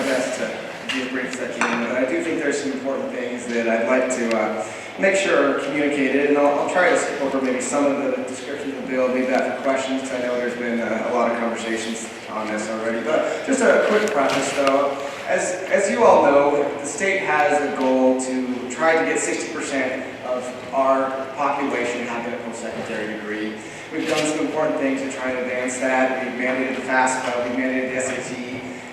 my best to be as brief as I can, but I do think there's some important things that I'd like to make sure are communicated, and I'll try to skip over maybe some of the description of the bill, leave that for questions, because I know there's been a lot of conversations on this already. But just a quick preface though, as you all know, the state has a goal to try to get 60% of our population having a post-secondary degree. We've done some important things to try and advance that. We've mandated the FAFSA, we've mandated the SAT,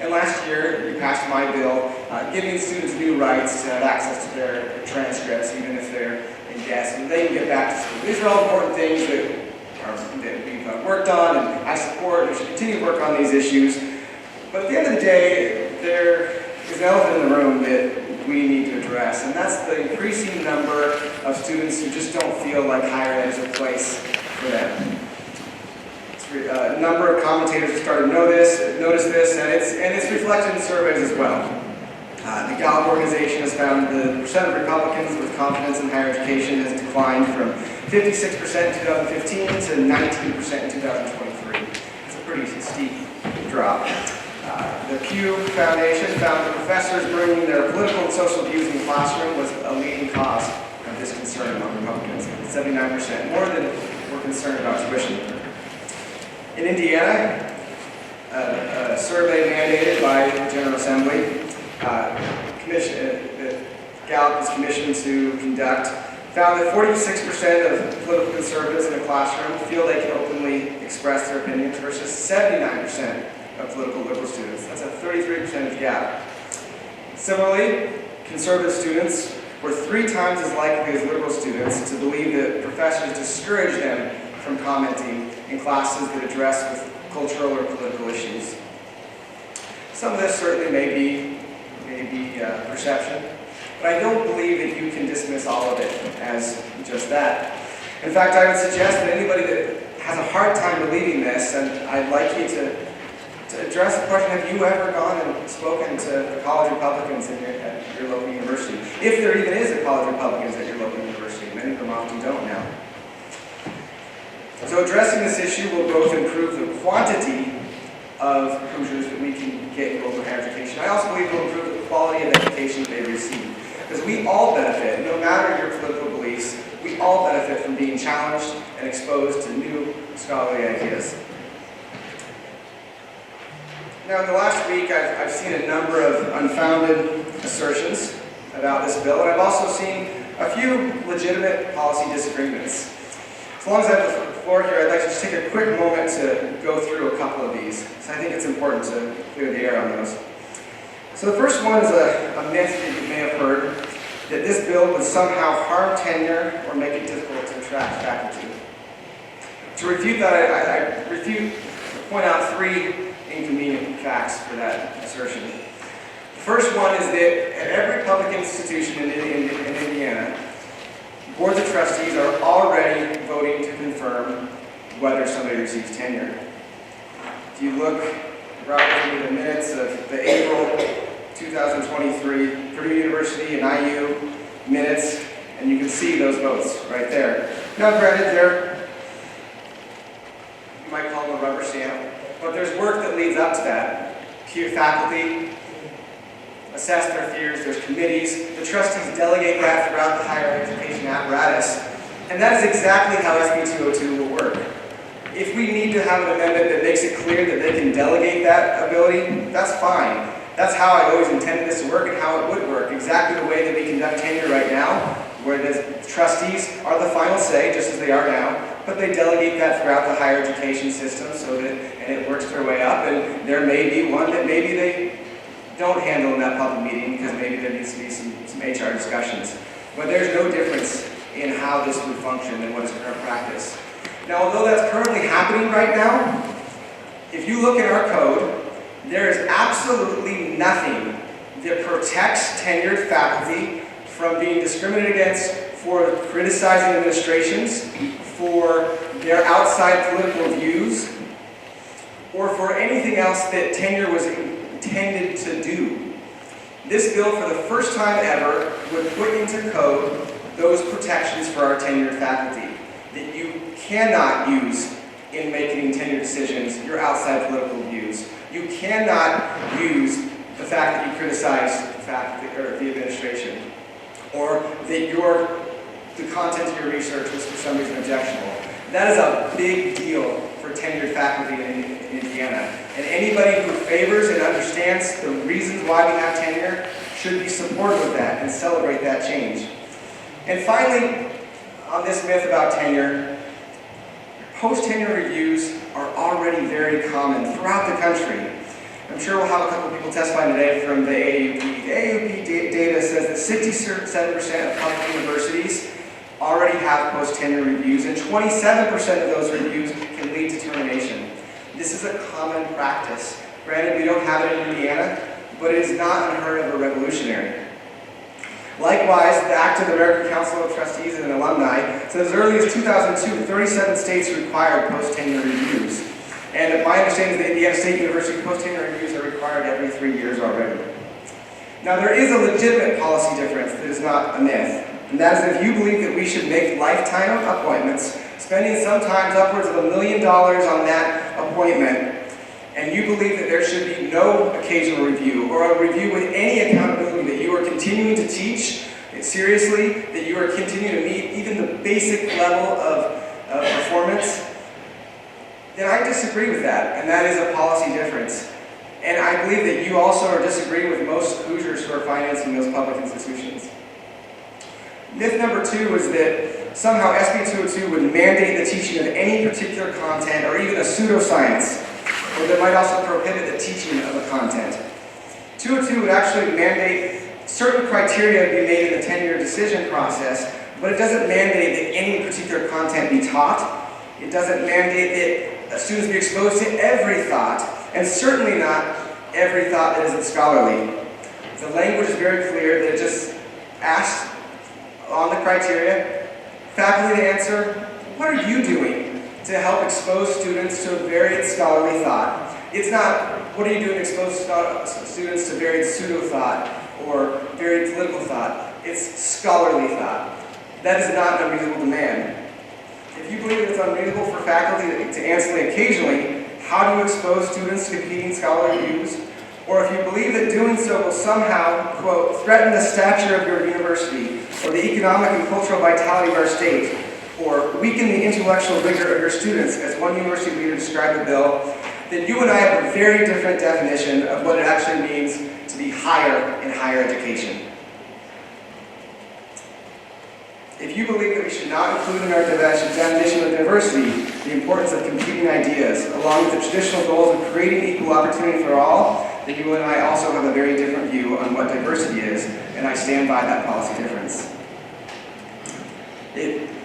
and last year we passed my bill giving students new rights to have access to their transcripts, even if they're in guest, and they can get back to school. These are all important things that we've worked on, and I support, and we should continue to work on these issues. But at the end of the day, there is an elephant in the room that we need to address, and that's the increasing number of students who just don't feel like higher ed is a place for them. A number of commentators have started to notice this, and it's reflected in surveys as well. The Gallup Organization has found the percent of Republicans with confidence in higher education has declined from 56% in 2015 to 19% in 2023. It's a pretty steep drop. The Pew Foundation found that professors bringing their political and social views in the classroom was a leading cause of this concern among Republicans. 79% more than were concerned about tuition. In Indiana, a survey mandated by the General Assembly, that Gallup is commissioned to conduct, found that 46% of political conservatives in a classroom feel they can openly express their opinions versus 79% of political liberal students. That's a 33% gap. Similarly, conservative students were 3 times as likely as liberal students to believe that professors discourage them from commenting in classes that address with cultural or political issues. Some of this certainly may be perception, but I don't believe that you can dismiss all of it as just that. In fact, I would suggest that anybody that has a hard time believing this, and I'd like you to address the question, have you ever gone and spoken to the college Republicans at your local university? If there even is a college Republicans at your local university, many of them often don't now. So addressing this issue will both improve the quantity of Hoosiers that we can get in local higher education. I also believe it will improve the quality of education they receive. Because we all benefit, no matter your political beliefs, we all benefit from being challenged and exposed to new scholarly ideas. Now, in the last week, I've seen a number of unfounded assertions about this bill, and I've also seen a few legitimate policy disagreements. As long as I have the floor here, I'd like to just take a quick moment to go through a couple of these, so I think it's important to clear the air on those. So the first one is a myth that you may have heard, that this bill would somehow harm tenure or make it difficult to attract faculty. To refute that, I point out 3 inconvenient facts for that assertion. The first one is that at every public institution in Indiana, boards of trustees are already voting to confirm whether somebody receives tenure. If you look right in the minutes of the April 2023 Purdue University and IU minutes, and you can see those votes right there. Now granted, you might call them a rubber stamp, but there's work that leads up to that. Pew faculty assess their fears, there's committees, the trustees delegate that throughout the higher education apparatus, and that is exactly how SB 202 will work. If we need to have an amendment that makes it clear that they can delegate that ability, that's fine. That's how I always intended this to work and how it would work, exactly the way that we conduct tenure right now, where the trustees are the final say, just as they are now, but they delegate that throughout the higher education system so that, and it works their way up, and there may be one that maybe they don't handle in that public meeting because maybe there needs to be some HR discussions. But there's no difference in how this would function than what is current practice. Now, although that's currently happening right now, if you look at our code, there is absolutely nothing that protects tenured faculty from being discriminated against for criticizing administrations, for their outside political views, or for anything else that tenure was intended to do. This bill, for the first time ever, would put into code those protections for our tenured faculty that you cannot use in making tenure decisions, your outside political views. You cannot use the fact that you criticize the administration, or that the content of your research was for some reason objectionable. That is a big deal for tenured faculty in Indiana. And anybody who favors and understands the reasons why we have tenure should be supportive of that and celebrate that change. And finally, on this myth about tenure, post-tenure reviews are already very common throughout the country. I'm sure we'll have a couple of people testifying today from the AUP. The AUP data says that 67% of public universities already have post-tenure reviews, and 27% of those reviews can lead to termination. This is a common practice. Granted, we don't have it in Indiana, but it is not unheard of or revolutionary. Likewise, the Act of the American Council of Trustees and Alumni says as early as 2002, 37 states required post-tenure reviews. And my understanding is that Indiana State University post-tenure reviews are required every 3 years already. Now, there is a legitimate policy difference that is not a myth. And that is if you believe that we should make lifetime appointments, spending sometimes upwards of $1 million on that appointment, and you believe that there should be no occasional review, or a review with any accountability, that you are continuing to teach seriously, that you are continuing to meet even the basic level of performance, then I disagree with that, and that is a policy difference. And I believe that you also disagree with most Hoosiers who are financing those public institutions. Myth number 2 is that somehow SB 202 would mandate the teaching of any particular content or even a pseudoscience, or that might also prohibit the teaching of a content. 202 would actually mandate certain criteria to be made in the tenure decision process, but it doesn't mandate that any particular content be taught. It doesn't mandate that students be exposed to every thought, and certainly not every thought that isn't scholarly. The language is very clear that it just asks on the criteria, faculty to answer, what are you doing to help expose students to a varied scholarly thought? It's not, what are you doing to expose students to varied pseudo-thought or varied political thought? It's scholarly thought. That is not an unreasonable demand. If you believe it's unreasonable for faculty to answer occasionally, how do you expose students to competing scholarly views? Or if you believe that doing so will somehow, quote, threaten the stature of your university, or the economic and cultural vitality of our state, or weaken the intellectual rigor of your students, as one university leader described the bill, then you and I have a very different definition of what it actually means to be higher in higher education. If you believe that we should not include in our definition of diversity the importance of competing ideas, along with the traditional goals of creating equal opportunity for all, then you and I also have a very different view on what diversity is, and I stand by that policy difference.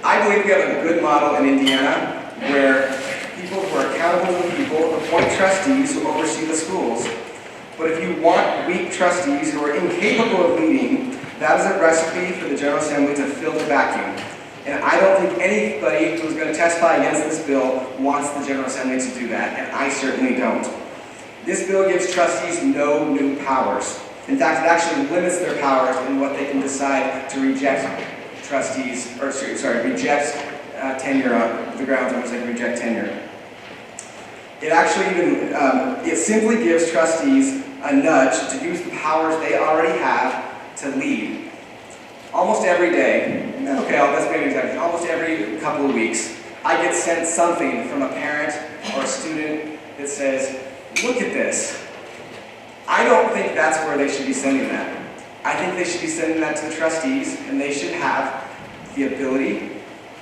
I believe we have a good model in Indiana where people who are accountable to the people appoint trustees who oversee the schools. But if you want weak trustees who are incapable of leading, that is a recipe for the General Assembly to fill the vacuum. And I don't think anybody who's going to testify against this bill wants the General Assembly to do that, and I certainly don't. This bill gives trustees no new powers. In fact, it actually limits their powers in what they can decide to reject trustees, or reject tenure on the grounds on which they can reject tenure. It actually even, it simply gives trustees a nudge to use the powers they already have to lead. Almost every day, okay, let's make an example, almost every couple of weeks, I get sent something from a parent or a student that says, look at this. I don't think that's where they should be sending that. I think they should be sending that to the trustees, and they should have the ability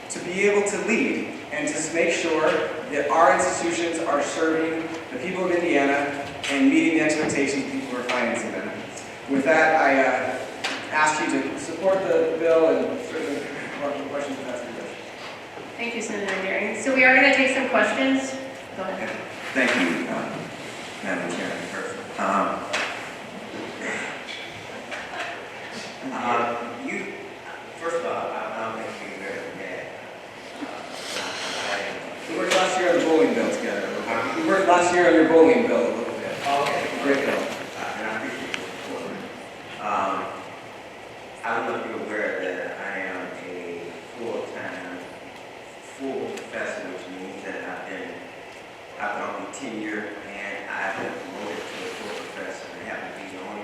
to be able to lead and to make sure that our institutions are serving the people of Indiana and meeting the expectations of people who are financing them. With that, I ask you to support the bill and certainly welcome questions if that's your wish. Thank you, Senator Deery. So we are going to take some questions. Go ahead. Thank you, Madam Chairman. First of all, I don't think you very bad. We worked last year on the bowling bill together. We worked last year on your bowling bill a little bit. Okay. Great bill. And I appreciate your support. I don't know if you're aware that I am a full-time, full professor, which means that I've been on tenure and I've been promoted to a full professor. I happen to be the only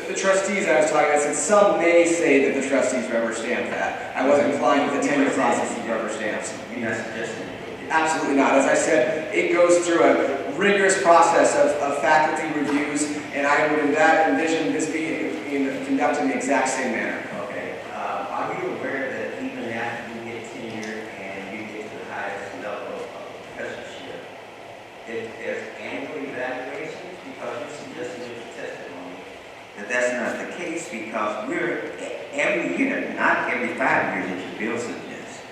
The trustees I was talking about, said some may say that the trustees rubber stamp that. I wasn't implying that the tenure process is rubber stamps. You're not suggesting it. Absolutely not. As I said, it goes through a rigorous process of faculty reviews, and I would envision this being conducted in the exact same manner. Okay. Are you aware that even after you get tenure and you get to the highest level of professorship, there's annual evaluations? Because you suggested in your testimony that that's not the case, because we're every year, not every 5 years that your bill suggests,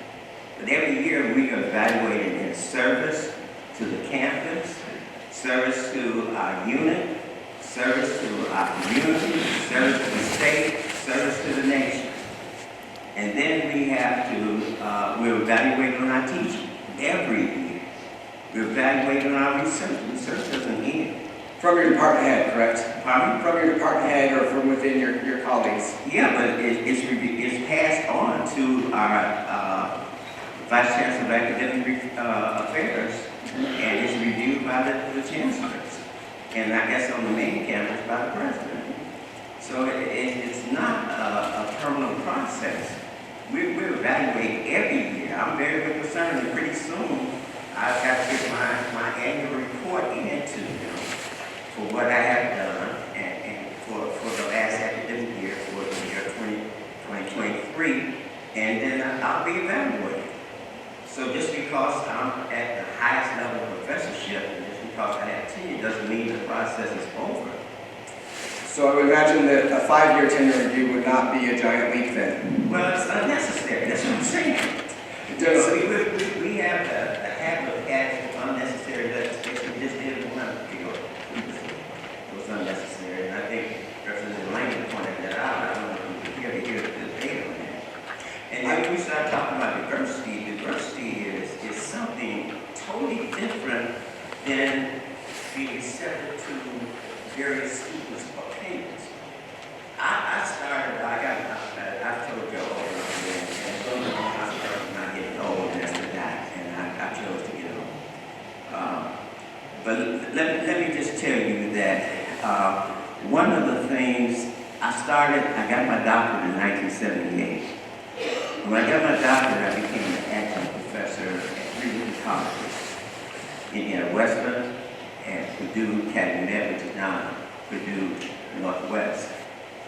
but every year we are evaluated in service to the campus, service to our unit, service to our community, service to the state, service to the nation. And then we have to, we're evaluated on our teaching every year. We're evaluated on our research. Research doesn't end. From your department head, correct? Pardon? From your department head or from within your colleagues? Yeah, but it's passed on to our Vice Chancellor of Academic Affairs, and it's reviewed by the chancellors, and I guess on the main campus by the president. So it's not a permanent process. We're evaluated every year. I'm very concerned that pretty soon I've got to get my annual report into them for what I have done and for the last academic year, for the year 2023, and then I'll be evaluated. So just because I'm at the highest level of professorship, and just because I have tenure, doesn't mean the process is over. So I would imagine that a 5-year tenure review would not be a giant leap then. Well, it's unnecessary. That's what I'm saying. We have a habit of adding unnecessary legislation. We just did one appeal. It was unnecessary, and I think Representative Lang pointed that out. I don't know if you hear the debate on that. And then we start talking about diversity. Diversity is something totally different than being receptive to various students' opinions. I've told you all, and so I started not getting old after that, and I chose to get old. But let me just tell you that one of the things I got my doctorate in 1978. When I got my doctorate, I became an adjunct professor at 3 different colleges. In Western, at Purdue Calumet, which is now Purdue Northwest,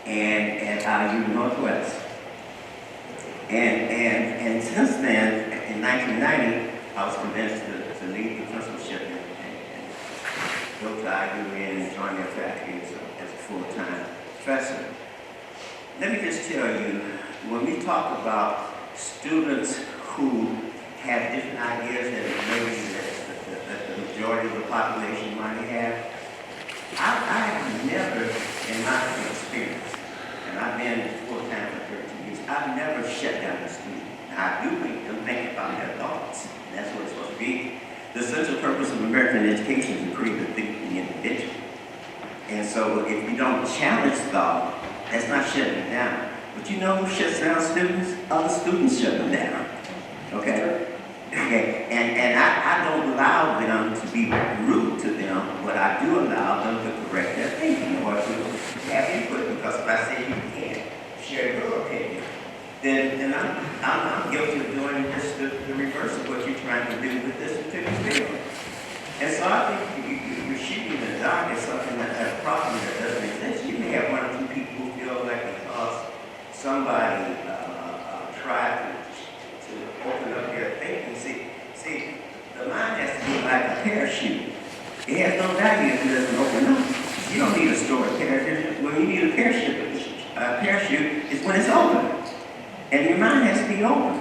and at IU Northwest. And since then, in 1990, I was convinced to leave the principalship and go to IU and join their faculty as a full-time professor. Let me just tell you, when we talk about students who have different ideas that maybe the majority of the population might have, I have never, in my experience, and I've been full-time for 13 years, I've never shut down a student. Now, I do make them think about their thoughts, and that's what it's supposed to be. The central purpose of American education is to create a thinking individual. And so if you don't challenge thought, that's not shutting it down. But you know who shuts down students? Other students shut them down. Okay? Okay. And I don't allow them to be rude to them, but I do allow them to correct their thinking or to have input, because if I say you can't share your opinion, then I'm guilty of doing just the reverse of what you're trying to do with this particular bill. And so I think you're shooting in the dark at something that's a problem that doesn't exist. You may have one or two people who feel like because somebody tried to open up their thinking. See, the mind has to be like a parachute. It has no value if it doesn't open up. You don't need a stored parachute. When you need a parachute is when it's open. And your mind has to be open.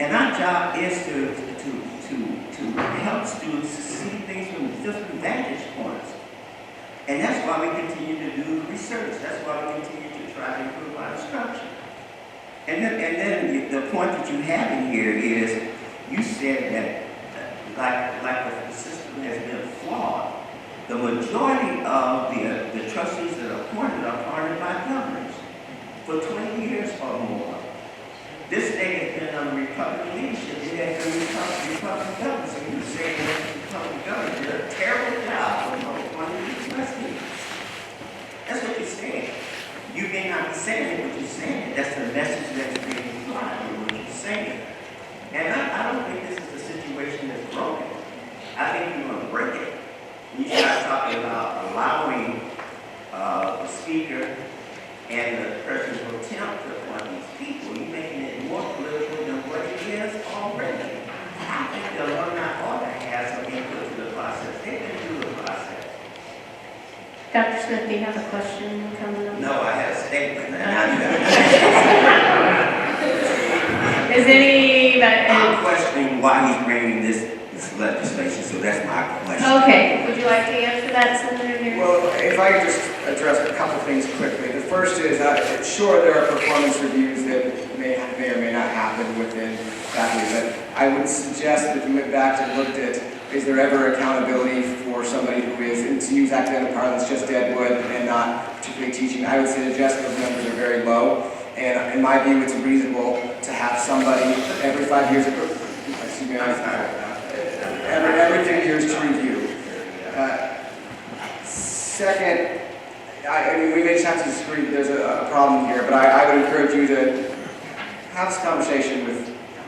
And our job is to help students see things from different vantage points. And that's why we continue to do research. That's why we continue to try to improve our instruction. And then the point that you have in here is, you said that like the system has been flawed, the majority of the trustees that are appointed are appointed by governors for 20 years or more. This state has been under Republican leadership. It has been Republican government. So you say that the Republican government did a terrible job of appointing these trustees. That's what you're saying. You may not be saying what you're saying. That's the message that's being implied in what you're saying. And I don't think this is a situation that's broken. I think you want to break it. You start talking about allowing the speaker and the person who attempt to appoint these people. You're making it more political than what it is already. I think the alumni ought to have some input to the process. They can do the process. Dr. Smith, do you have a question coming up? No, I have a statement. Is any... I'm questioning why he's bringing this legislation, so that's my question. Okay, would you like to answer that, Senator Deery? Well, if I could just address a couple things quickly. The first is, sure, there are performance reviews that may or may not happen within faculty, but I would suggest that if you went back and looked at, is there ever accountability for somebody who is, and to use academic parlance, just dead wood and not particularly teaching, I would suggest those numbers are very low. And in my view, it's reasonable to have somebody every 5 years, excuse me, every 2 years to review. Second, I mean, we may just have to disagree that there's a problem here, but I would encourage you to have this conversation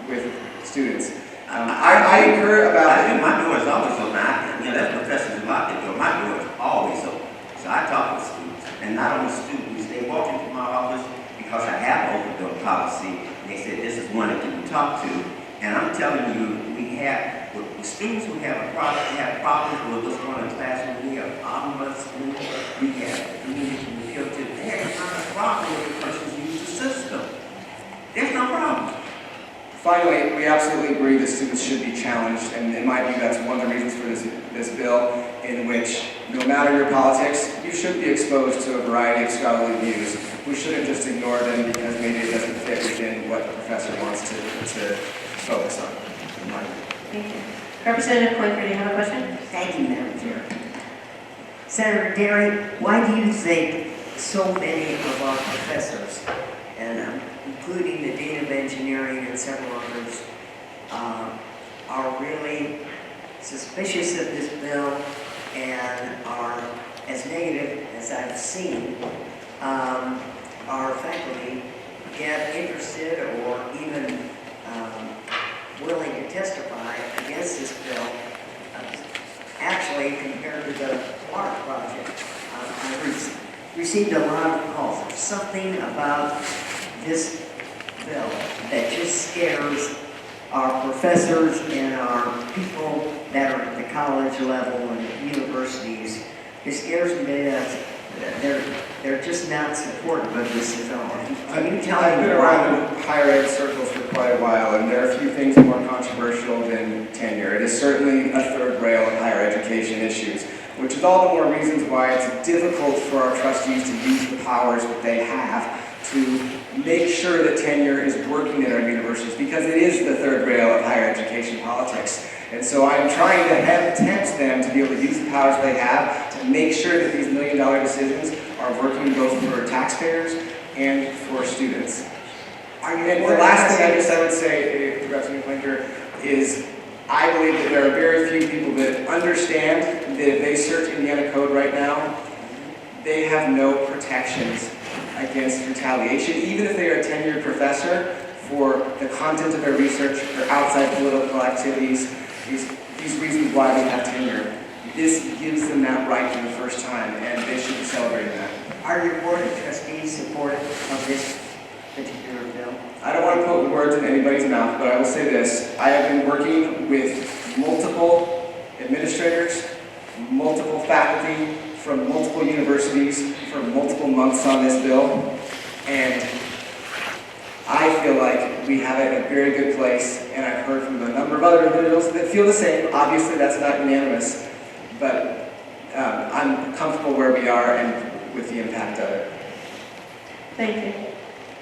with students. I incur about... I think my door is always open. That's professors a lot that door. My door is always open. So I talk with students, and not only students, they walk into my office because I have open door policy, and they said this is one that can be talked to. And I'm telling you, we have with students who have problems with what's going on in the classroom. We have omnibus, we have community filter. There's not a problem with the persons who use the system. There's no problem. Finally, we absolutely agree that students should be challenged, and in my view, that's one of the reasons for this bill, in which no matter your politics, you should be exposed to a variety of scholarly views. We shouldn't just ignore them because maybe it doesn't fit within what the professor wants to focus on. Thank you. Representative Quinker, do you have a question? Thank you, Madam Chair. Senator Deery, why do you think so many of our professors, and including the Dean of Engineering and several others, are really suspicious of this bill and are as negative as I've seen? Our faculty get interested or even willing to testify against this bill, actually compared to the water project. I've received a lot of calls. There's something about this bill that just scares our professors and our people that are at the college level and universities. It scares me that they're just not supportive of this at all. Can you tell I've me been why? around higher ed circles for quite a while, and there are a few things more controversial than tenure. It is certainly a third rail in higher education issues, which is all the more reasons why it's difficult for our trustees to use the powers that they have to make sure that tenure is working at our universities, because it is the third rail of higher education politics. And so I'm trying to tempt them to be able to use the powers they have to make sure that these million-dollar decisions are working both for taxpayers and for students. And the last thing I would say, Representative Quinker, is I believe that there are very few people that understand that if they search Indiana code right now, they have no protections against retaliation, even if they are a tenured professor, for the content of their research or outside political activities, these reasons why they have tenure. This gives them that right for the first time, and they should be celebrating that. Are your board of trustees supportive of this particular bill? I don't want to put words in anybody's mouth, but I will say this. I have been working with multiple administrators, multiple faculty from multiple universities for multiple months on this bill, and I feel like we have it in a very good place, and I've heard from a number of other individuals that feel the same. Obviously, that's not unanimous, but I'm comfortable where we are and with the impact of it. Thank you.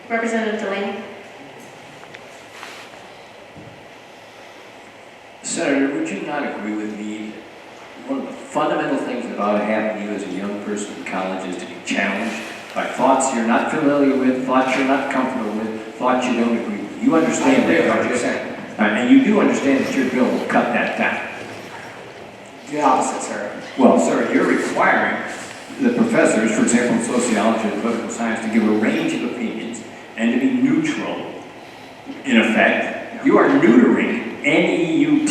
Representative Delaney. Senator, would you not agree with me? One of the fundamental things that ought to happen to you as a young person in college is to be challenged by thoughts you're not familiar with, thoughts you're not comfortable with, thoughts you don't agree with. You understand that, don't you? And you do understand that your bill will cut that down. The opposite, sir. Well, sir, you're requiring the professors, for example, in sociology and political science, to give a range of opinions and to be neutral, in effect. You are neutering, N-E-U-T-E-R-I-G,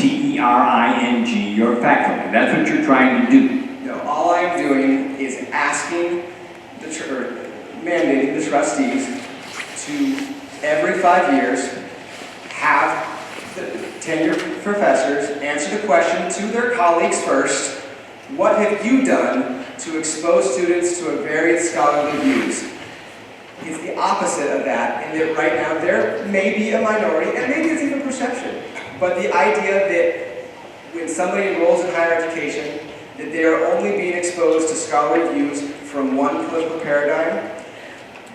your faculty. That's what you're trying to do. No, all I'm doing is asking mandating the trustees to, every 5 years, have the tenured professors answer the question to their colleagues first: what have you done to expose students to a varied scholarly views? It's the opposite of that, in that right now there may be a minority, and maybe it's even perception, but the idea that when somebody enrolls in higher education, that they are only being exposed to scholarly views from one political paradigm,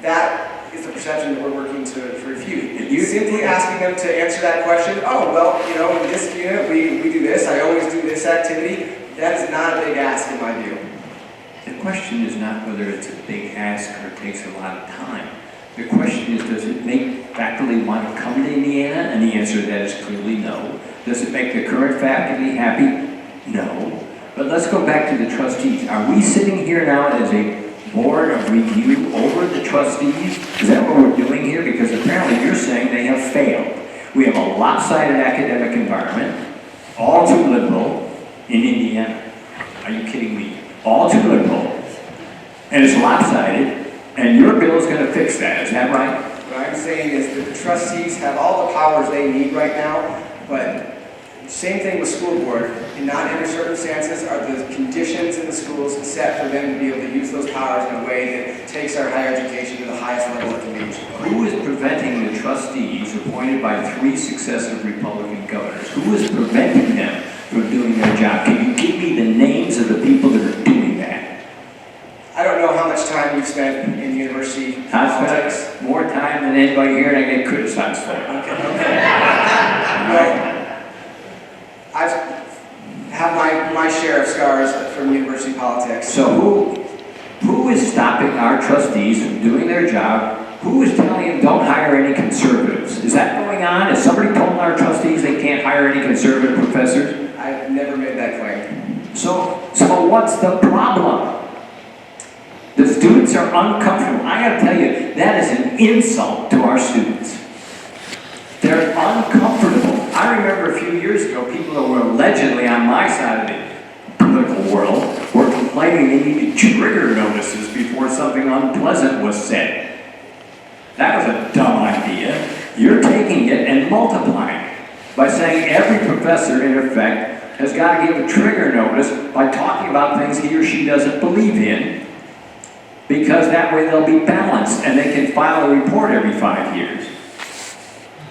that is the perception that we're working to refute. You simply asking them to answer that question, oh, well, you know, in this unit we do this, I always do this activity, that is not a big ask in my view. The question is not whether it's a big ask or it takes a lot of time. The question is, does it make faculty want to come to Indiana? And the answer to that is clearly no. Does it make the current faculty happy? No. But let's go back to the trustees. Are we sitting here now as a board of review over the trustees? Is that what we're doing here? Because apparently you're saying they have failed. We have a lopsided academic environment, all too liberal in Indiana. Are you kidding me? All too liberal, and it's lopsided, and your bill is going to fix that. Is that right? What I'm saying is that the trustees have all the powers they need right now, but same thing with school board. In non-enter circumstances, are the conditions in the schools set for them to be able to use those powers in a way that takes our higher education to the highest level it can be? Who is preventing the trustees appointed by 3 successive Republican governors? Who is preventing them from doing their job? Can you give me the names of the people that are doing that? I don't know how much time you've spent in university I've politics. spent more time than anybody here, and I get criticized for it. Okay. Well, I have my share of scars from university politics. So who is stopping our trustees from doing their job? Who is telling them don't hire any conservatives? Is that going on? Has somebody told our trustees they can't hire any conservative professors? I've never made that claim. So what's the problem? The students are uncomfortable. I gotta tell you, that is an insult to our students. They're uncomfortable. I remember a few years ago, people that were allegedly on my side of the political world were complaining they needed trigger notices before something unpleasant was said. That was a dumb idea. You're taking it and multiplying it by saying every professor, in effect, has got to give a trigger notice by talking about things he or she doesn't believe in, because that way they'll be balanced and they can file a report every 5 years.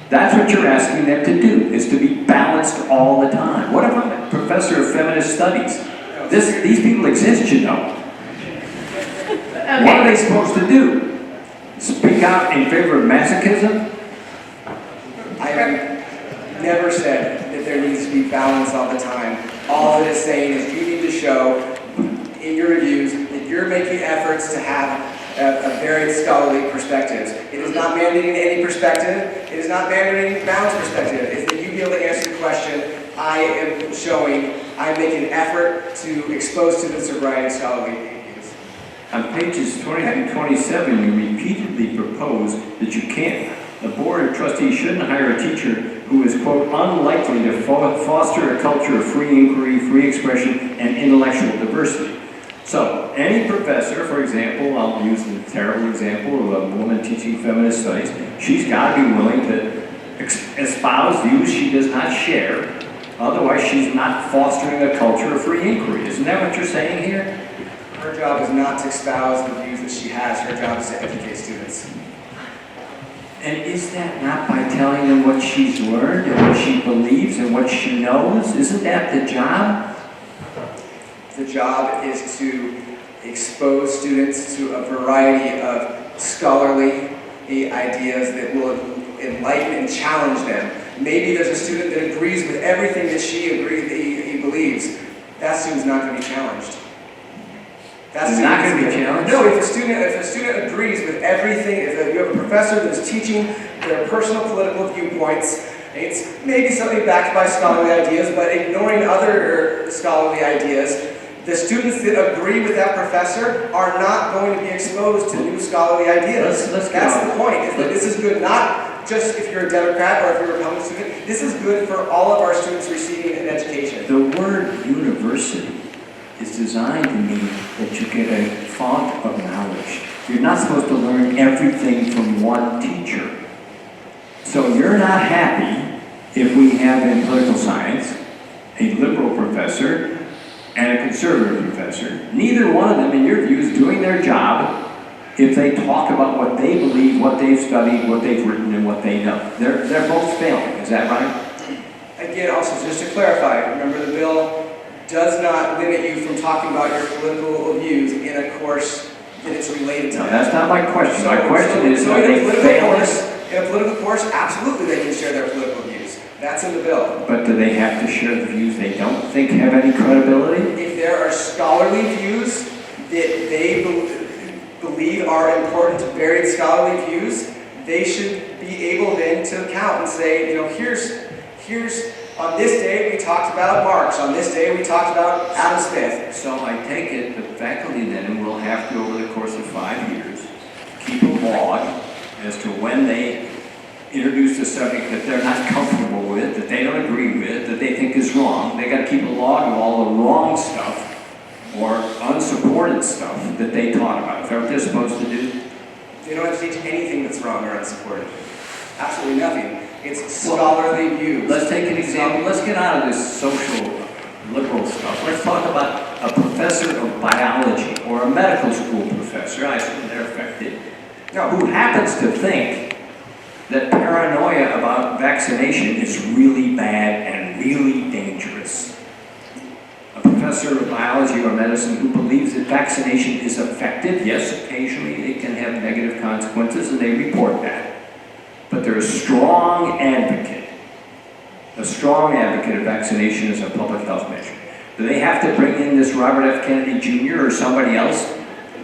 That's what you're asking them to do, is to be balanced all the time. What about a professor of feminist studies? These people exist, you know. Okay. What are they supposed to do? Speak out in favor of masochism? I have never said that there needs to be balance all the time. All it is saying is you need to show in your reviews that you're making efforts to have a varied scholarly perspectives. It is not mandating any perspective. It is not mandating balanced perspective. It's that you be able to answer the question, I am showing, I'm making an effort to expose students to a variety of scholarly views. On pages 20 through 27, you repeatedly propose that the board of trustees shouldn't hire a teacher who is, quote, unlikely to foster a culture of free inquiry, free expression, and intellectual diversity. So, any professor, for example, I'll use the terrible example of a woman teaching feminist studies, she's got to be willing to espouse views she does not share, otherwise she's not fostering a culture of free inquiry. Isn't that what you're saying here? Her job is not to espouse the views that she has. Her job is to educate students. And is that not by telling them what she's learned and what she believes and what she knows? Isn't that the job? The job is to expose students to a variety of scholarly ideas that will enlighten and challenge them. Maybe there's a student that agrees with everything that he believes. That student's not going to be challenged. That's not going to be challenged? No, if a student agrees with everything, if you have a professor that is teaching their personal political viewpoints, it's maybe something backed by scholarly ideas, but ignoring other scholarly ideas, The students that agree with that professor are not going to be exposed to new scholarly ideas. Let's get That's on. the point, is that this is good not just if you're a Democrat or if you're a Republican student. This is good for all of our students receiving an education. The word university is designed to mean that you get a font of knowledge. You're not supposed to learn everything from one teacher. So you're not happy if we have in political science a liberal professor and a conservative professor. Neither one of them, in your view, is doing their job if they talk about what they believe, what they've studied, what they've written, and what they know. They're both failing, is that right? Again, also, just to clarify, remember the bill does not limit you from talking about your political views in a course that it's related to. No, that's not my question. My question is, so are they failing? in a political course, absolutely they can share their political views. That's in the bill. But do they have to share the views they don't think have any credibility? If there are scholarly views that they believe are important, varied scholarly views, they should be able then to count and say, you know, here's on this day we talked about Marx, on this day we talked about Adam Smith. So I take it the faculty then will have to, over the course of 5 years, keep a log as to when they introduce a subject that they're not comfortable with, that they don't agree with, that they think is wrong. They got to keep a log of all the wrong stuff or unsupported stuff that they taught about. Is that what they're supposed to do? They don't have to teach anything that's wrong or unsupported. Absolutely nothing. It's scholarly views. Let's take an example. Let's get out of this social liberal stuff. Let's talk about a professor of biology or a medical school professor, I assume they're affected, who happens to think that paranoia about vaccination is really bad and really dangerous. A professor of biology or medicine who believes that vaccination is effective, yes, occasionally it can have negative consequences, and they report that. But they're a strong advocate of vaccination as a public health measure. Do they have to bring in this Robert F. Kennedy Jr. or somebody else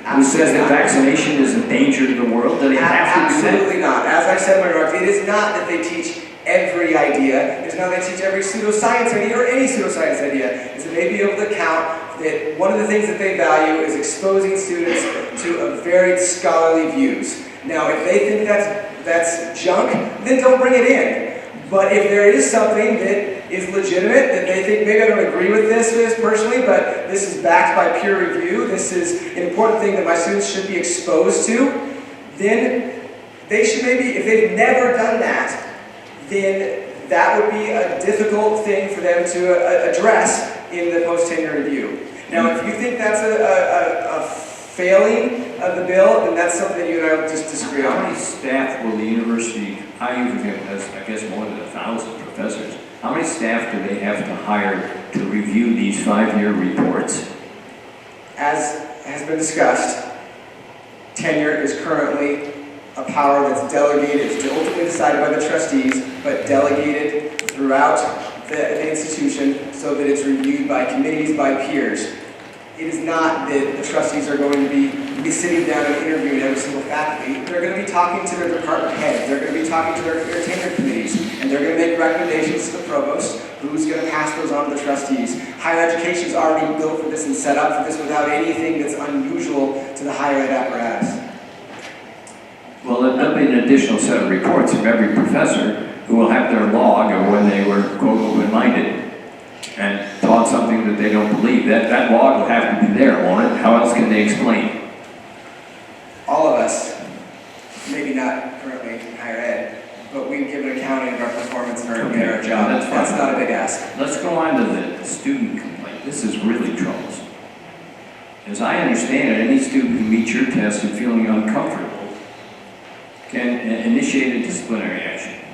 who says that vaccination is a danger to the world? Do they have to do that? Absolutely not. As I said in my remarks, it is not that they teach every idea. It's not that they teach every pseudoscience idea or any pseudoscience idea. It's that they be able to count that one of the things that they value is exposing students to a varied scholarly views. Now, if they think that's junk, then don't bring it in. But if there is something that is legitimate, that they think, maybe I don't agree with this personally, but this is backed by peer review, this is an important thing that my students should be exposed to, then they should maybe, if they've never done that, then that would be a difficult thing for them to address in the post-tenure review. Now, if you think that's a failing of the bill, then that's something that you and I would just disagree on. How many staff will the university, IU has, I guess, more than 1,000 professors. How many staff do they have to hire to review these 5-year reports? As has been discussed, tenure is currently a power that's delegated, it's ultimately decided by the trustees, but delegated throughout the institution so that it's reviewed by committees, by peers. It is not that the trustees are going to be sitting down and interviewing every single faculty. They're going to be talking to their department heads. They're going to be talking to their tenure committees. And they're going to make recommendations to the provost, who's going to pass those on to the trustees. Higher education is already built for this and set up for this without anything that's unusual to the higher ed apparatus. Well, there'll be an additional set of reports from every professor who will have their log of when they were, quote, open-minded and taught something that they don't believe. That log will have to be there, won't it? How else can they explain? All of us, maybe not currently in higher ed, but we give an accounting of our performance and our job. That's not a big ask. Let's go on to the student complaint. This is really troublesome. As I understand it, any student who meets your test and feeling uncomfortable can initiate a disciplinary action.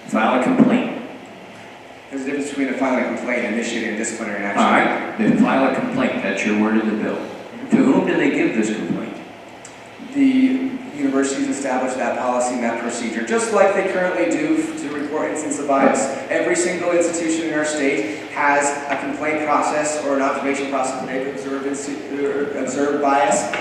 File a complaint. There's a difference between a filing a complaint and initiating a disciplinary action. All right, then file a complaint. That's your word in the bill. To whom do they give this complaint? The universities establish that policy and that procedure, just like they currently do to report instances of bias. Every single institution in our state has a complaint process or an observation process where they observe bias.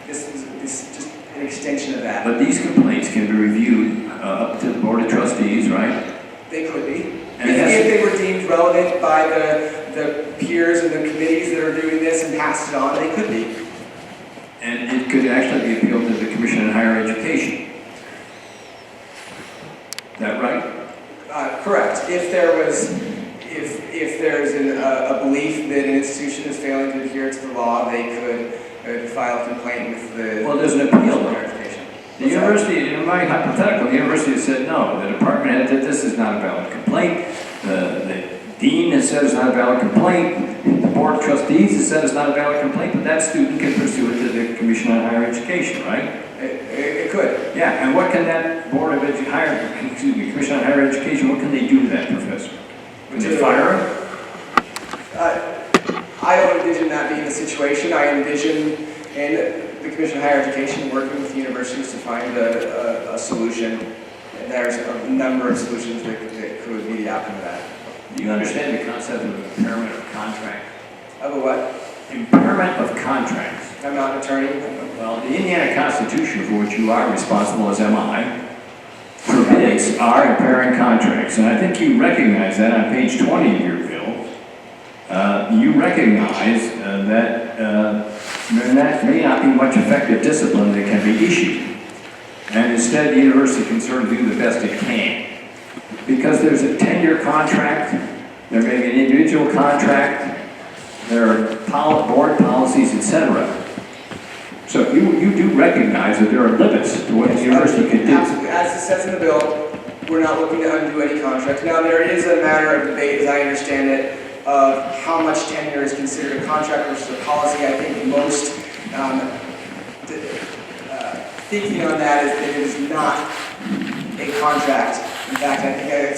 This is just an extension of that. But these complaints can be reviewed up to the Board of Trustees, right? They could be. And If they were deemed relevant by the peers and the committees that are doing this and passed it on, they could be. And it could actually be appealed to the Commission on Higher Education. Is that right? Correct. If there's a belief that an institution is failing to adhere to the law, they could file a complaint with the. Well, there's an appeal. Verification. The university, in my hypothetical, the university has said no. The department head said this is not a valid complaint. The dean has said it's not a valid complaint. The board of trustees has said it's not a valid complaint, but that student can pursue it to the Commission on Higher Education, right? It could. Yeah, and what can that board of Commission on Higher Education, what can they do to that professor? Can they fire him? I don't envision that being the situation. I envision the Commission on Higher Education working with universities to find a solution. And there's a number of solutions that could be the outcome of that. Do you understand the concept of impairment of contract? Of a what? Impairment of contracts. I'm not an attorney. Well, the Indiana Constitution, for which you are responsible as MI, forbids our impairing contracts. And I think you recognize that on page 20 of your bill. You recognize that there may not be much effective discipline that can be issued. And instead, the university can sort of do the best it can. Because there's a 10-year contract, there may be an individual contract, there are board policies, etc. So you do recognize that there are limits to what the university can do. Absolutely. As it says in the bill, we're not looking to undo any contract. Now, there is a matter of debate, as I understand it, of how much tenure is considered a contract versus a policy. I think most thinking on that is that it is not a contract. In fact, I think I've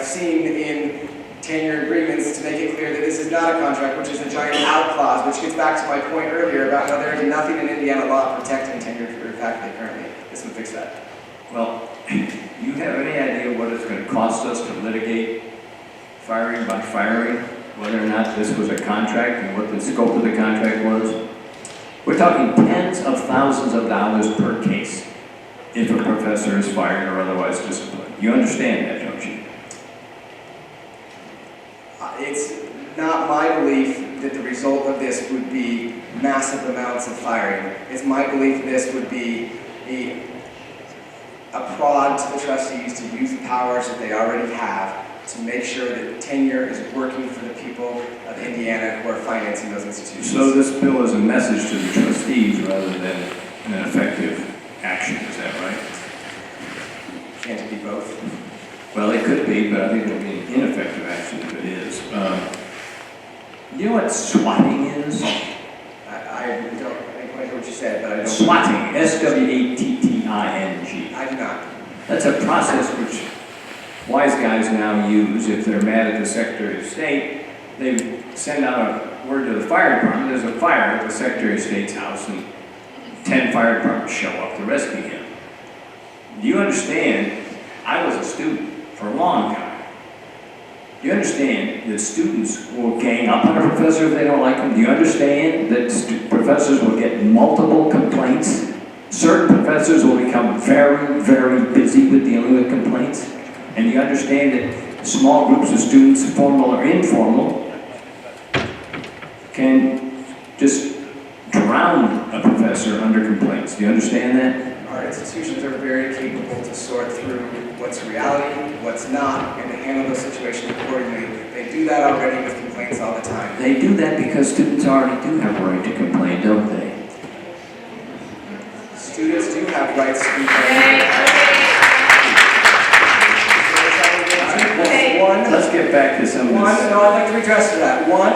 seen in tenure agreements to make it clear that this is not a contract, which is a giant out clause, which gets back to my point earlier about how there is nothing in Indiana law protecting tenure for faculty currently. This would fix that. Well, do you have any idea what it's going to cost us to litigate firing by firing, whether or not this was a contract and what the scope of the contract was? We're talking tens of thousands of dollars per case if a professor is fired or otherwise disciplined. You understand that, don't you? It's not my belief that the result of this would be massive amounts of firing. It's my belief this would be a prod to the trustees to use the powers that they already have to make sure that tenure is working for the people of Indiana who are financing those institutions. So this bill is a message to the trustees rather than an effective action, is that right? Can't it be both? Well, it could be, but I think it would be an ineffective action if it is. You know what swatting is? I don't quite know what you said, but I don't. Swatting, S-W-A-T-T-I-N-G. I do not. That's a process which wise guys now use if they're mad at the Secretary of State. They send out a word to the fire department. There's a fire at the Secretary of State's house, and 10 fire departments show up to rescue him. Do you understand? I was a student for a long time. Do you understand that students will gang up on a professor if they don't like him? Do you understand that professors will get multiple complaints? Certain professors will become very, very busy with dealing with complaints. And you understand that small groups of students, formal or informal, can just drown a professor under complaints. Do you understand that? Our institutions are very capable to sort through what's reality, what's not, and to handle those situations accordingly. They do that already with complaints all the time. They do that because students already do have a right to complain, don't they? Students do have rights to complain. Let's get back to some of this. No, I'd like to address that. One,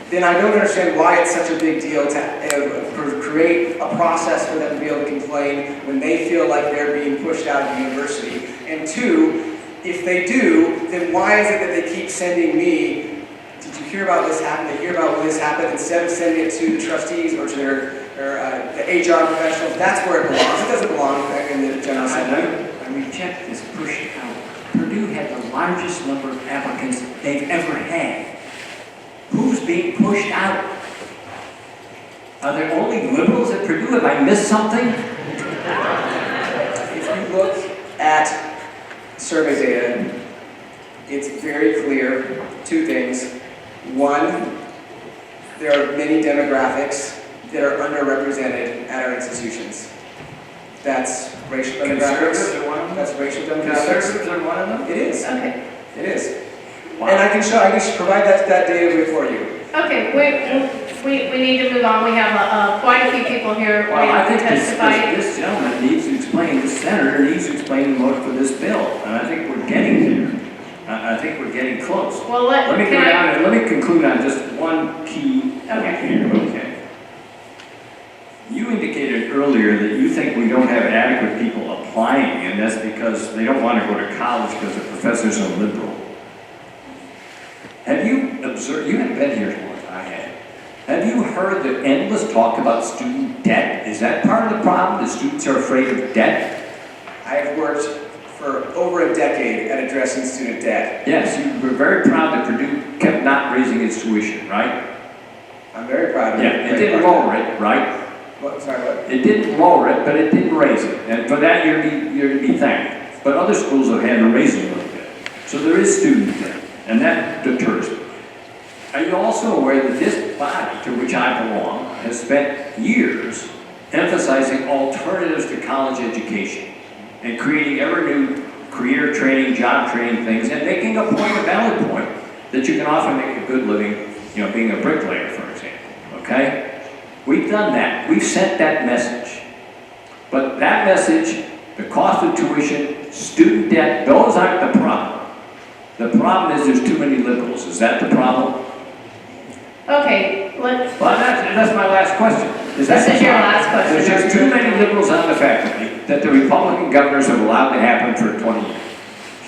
then I don't understand why it's such a big deal to create a process for them to be able to complain when they feel like they're being pushed out of the university. And two, if they do, then why is it that they keep sending me, did you hear about this happen, did you hear about when this happened, instead of sending it to the trustees or to the HR professionals? That's where it belongs. It doesn't belong in the General Assembly. I reject this push out. Purdue had the largest number of applicants they've ever had. Who's being pushed out? Are there only liberals at Purdue? Have I missed something? If you look at survey data, it's very clear, two things. One, there are many demographics that are underrepresented at our institutions. That's racial demographics. Conservatives are one of them? That's racial demographics. Conservatives are one of them? It is. Okay. It is. Wow. And I can provide that data for you. Okay, we need to move on. We have quite a few people here Well, I waiting to think testify. this gentleman needs to explain, this senator needs to explain the motive for this bill, and I think we're getting there. I think we're getting close. Well, Let me go can I- down and let me conclude on just one key point Okay. here, okay? You indicated earlier that you think we don't have adequate people applying, and that's because they don't want to go to college because the professors are liberal. Have you observed, you haven't been here as long as I have. Have you heard the endless talk about student debt? Is that part of the problem? The students are afraid of debt? I have worked for over a decade at addressing student debt. Yes, you were very proud that Purdue kept not raising its tuition, right? I'm very proud of it. Yeah, it didn't lower it, right? What, sorry, what? It didn't lower it, but it didn't raise it. And for that, you're to be thanked. But other schools have had to raise it a little bit. So there is student debt, and that deters me. Are you also aware that this body, to which I belong, has spent years emphasizing alternatives to college education and creating ever new career training, job training things, and making a point, a valid point, that you can often make a good living, you know, being a bricklayer, for example, okay? We've done that. We've sent that message. But that message, the cost of tuition, student debt, those aren't the problem. The problem is there's too many liberals. Is that the problem? Okay, Well, that's my last question. Is that This is the your problem? last question. There's just too many liberals on the faculty that the Republican governors have allowed to happen for 20 years.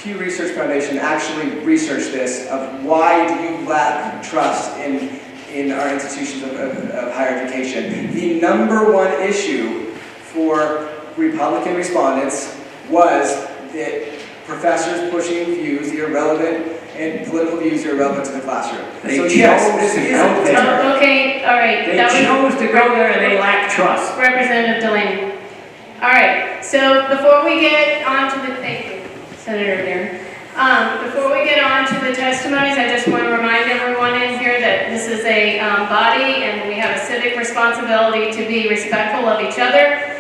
Pew Research Foundation actually researched this of why do you lack trust in our institutions of higher education. The number one issue for Republican respondents was that professors pushing views that are relevant and political views that are relevant to the classroom. They So chose yes, this to is go a there. deterrent. Oh, okay, all right. They That was- chose to go there and they lack trust. Representative Delaney. All right, so before we get on to the, thank you, Senator Deery. Before we get on to the testimonies, I just want to remind everyone in here that this is a body and we have a civic responsibility to be respectful of each other